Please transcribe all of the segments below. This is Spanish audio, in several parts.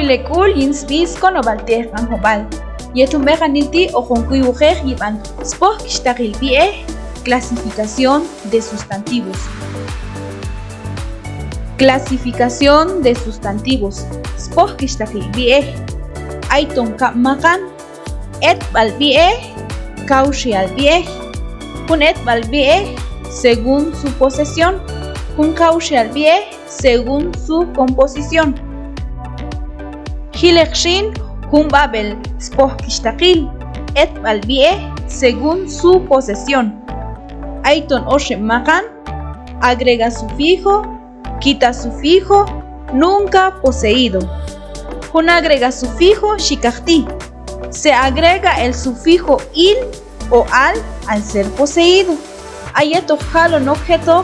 Hilekul insbis konobalteh anjobal. Yetun bejanilti ojonkuyujej yiban. Spoh kishtakilbie. Clasificación de sustantivos. Clasificación de sustantivos. Spoh kishtakilbie. Aiton kapmakan. Et balbie. Kaushi albie. Kun et balbie según su posesión. Kun kaushi albie según su composición. Hilekshin kun babel spoh kishtakil. Et balbie según su posesión. Aiton oshe makan. Agrega sufijo. Quita sufijo. Nunca poseído. Kun agrega sufijo shikahti. Se agrega el sufijo il o al ser poseído. Ayeto jalon objeto.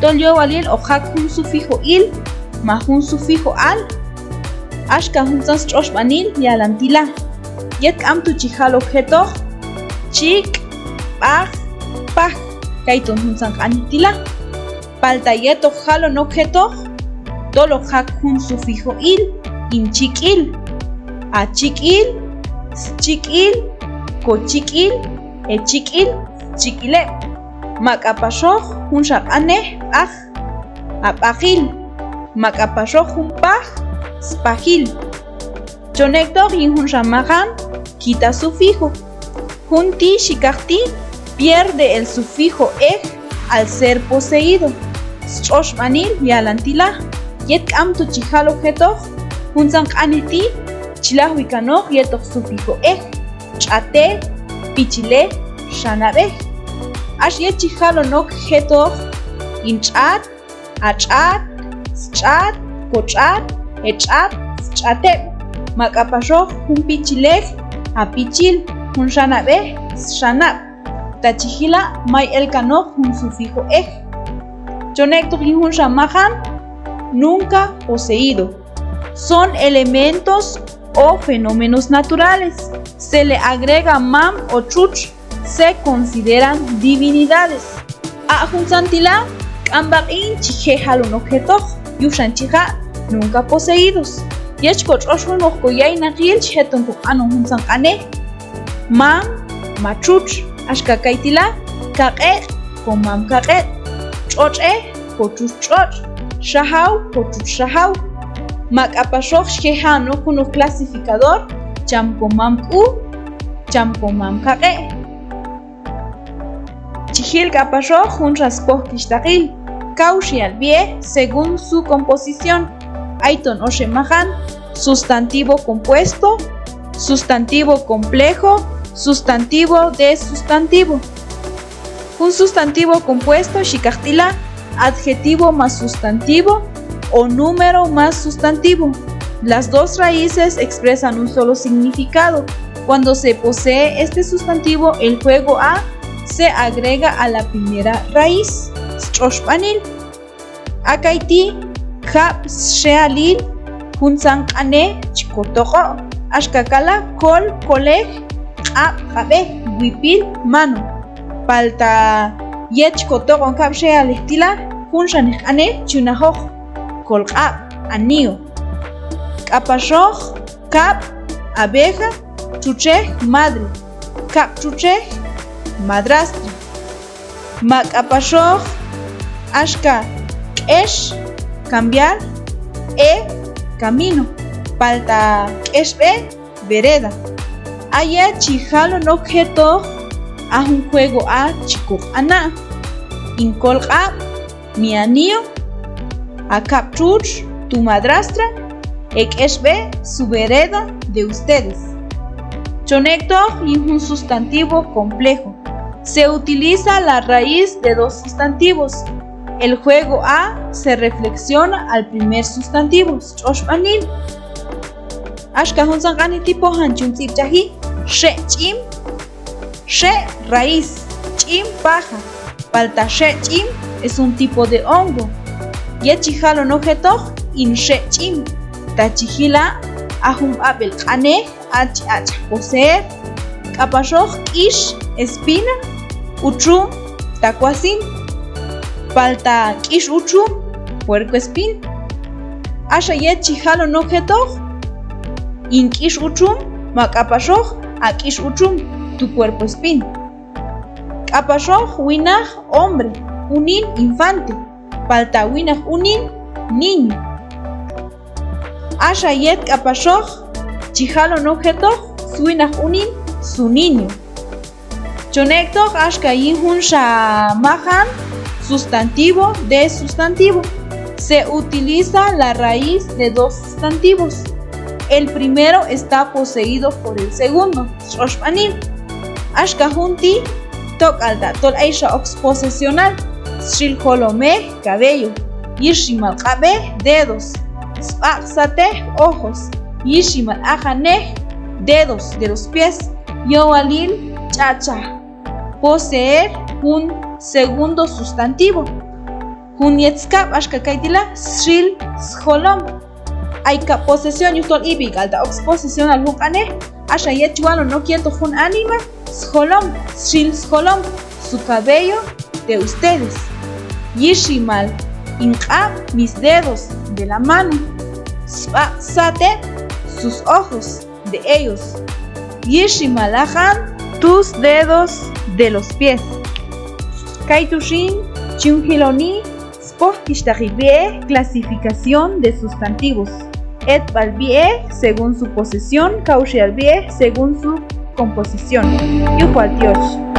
Tolyo valil o hak un sufijo il. Más un sufijo al. Ashka hunzas choshbanil y alantila. Yet am tu chihal objeto. Chik. Paj. Paj. Kaiton hunzan anitila. Palta yeto jalon objeto. Tolo hak un sufijo il. In chikil. A chikil. Chikil. Ko chikil. E chikil. Chikile. Makapashoj un shakane. Aj. Apajil. Makapashoj un paj. Spajil. Chonektor y un shamahan. Quita sufijo. Junti shikahti pierde el sufijo ej al ser poseído. Shoshmanil y alantila. Yet am tu chihal objeto. Hunzan kaneti. Chilahuikanoj yetok sufijo ej. Chate. Pichile. Shanabe. Ash yet chihalo objeto. Inchat. Achat. Schat. Pochat. Echat. Chate. Makapashoj un pichilej. Apichil. Un shanabe. Shanab. Tachihila may elkanoj un sufijo ej. Chonektor y un shamahan. Nunca poseído. Son elementos o fenómenos naturales. Se le agrega mam o chuch. Se consideran divinidades. Ajunsantila, kambaqin chihejal un objeto. Yushan chiha, nunca poseídos. Yechkoch oshun okoyay nagil chihetun kukano hunsankane. Mam, machuch, ashkakaitila, kaqe, con mam kaqe. Choche, kochuch choch. Shahau, kochuch shahau. Makapashoj shehano kuno clasificador. Champo mam u, champo mam kaqe. Chihil kapashoj un raspoh kishtaqil. Kaushi albie según su composición. Aiton oshemahan, sustantivo compuesto, sustantivo complejo, sustantivo de sustantivo. Un sustantivo compuesto shikahtila, adjetivo más sustantivo o número más sustantivo. Las dos raíces expresan un solo significado. Cuando se posee este sustantivo, el juego a se agrega a la primera raíz. Shoshpanil. Akaiti. Kap shealil. Hunsan ane. Chikotoko. Ashkakala. Kol. Kolej. Ab. Jabe. Wipil. Mano. Palta. Yechkotoko. Kap shealistila. Hunsan ane. Chunahoj. Kol ab. Anio. Kapashoj. Kap. Abeja. Chuche. Madre. Kap chuche. Madrastra. Makapashoj. Ashka. Kesh. Cambiar. Camino. Palta. Keshbe. Vereda. Aya chihalo un objeto. A un juego a chico ana. Incolqa. Mi anillo. A capchuch. Tu madrastra. Ekeshbe. Su vereda de ustedes. Chonektor y un sustantivo complejo. Se utiliza la raíz de dos sustantivos. El juego a se reflexiona al primer sustantivo. Shoshmanil. Ashka hunsan gani tipo hanchun jahi. She chim. She raíz. Chim paja. Palta she chim es un tipo de hongo. Yechihalo no objeto in she chim. Tachihila ahum abel kane ach poseer. Kapashoj ish espina. Uchum tacuasin. Palta kish uchum puerco espín. Ashayet chihalo no objeto Inkish uchum, makapashoj, akish uchum, tu cuerpo espín. Kapashoj winaj hombre, unin infante. Palta winaj unin niño. Asha yet kapashoj, chihalo nojetoj, suinaj unin su niño. Chonektok ashka yinjun shamajan, sustantivo de sustantivo. Se utiliza la raíz de dos sustantivos. El primero está poseído por el segundo. Shoshmanim. Ashka junti tok alda tol aisha ox posesional. Shil holome cabello. Yishimal kabe dedos. Spaxate ojos. Yishimal ajane dedos de los pies. Yoalil chacha. Poseer un segundo sustantivo. Hunietzkap ashka kaitila shil scholom. Aika posesión yutol ibig alta ox posesión al hukane. Asha yechuano no quiero hun anima. Scholom, shil scholom. Su cabello de ustedes. Yishimal inqa mis dedos de la mano. Sate sus ojos de ellos. Yishimal ajan tus dedos de los pies. Kaitushin chunhiloni spohkishtahibie clasificación de sustantivos. Et balbie según su posesión, kaushialbie según su composición. Yuhualtiosh.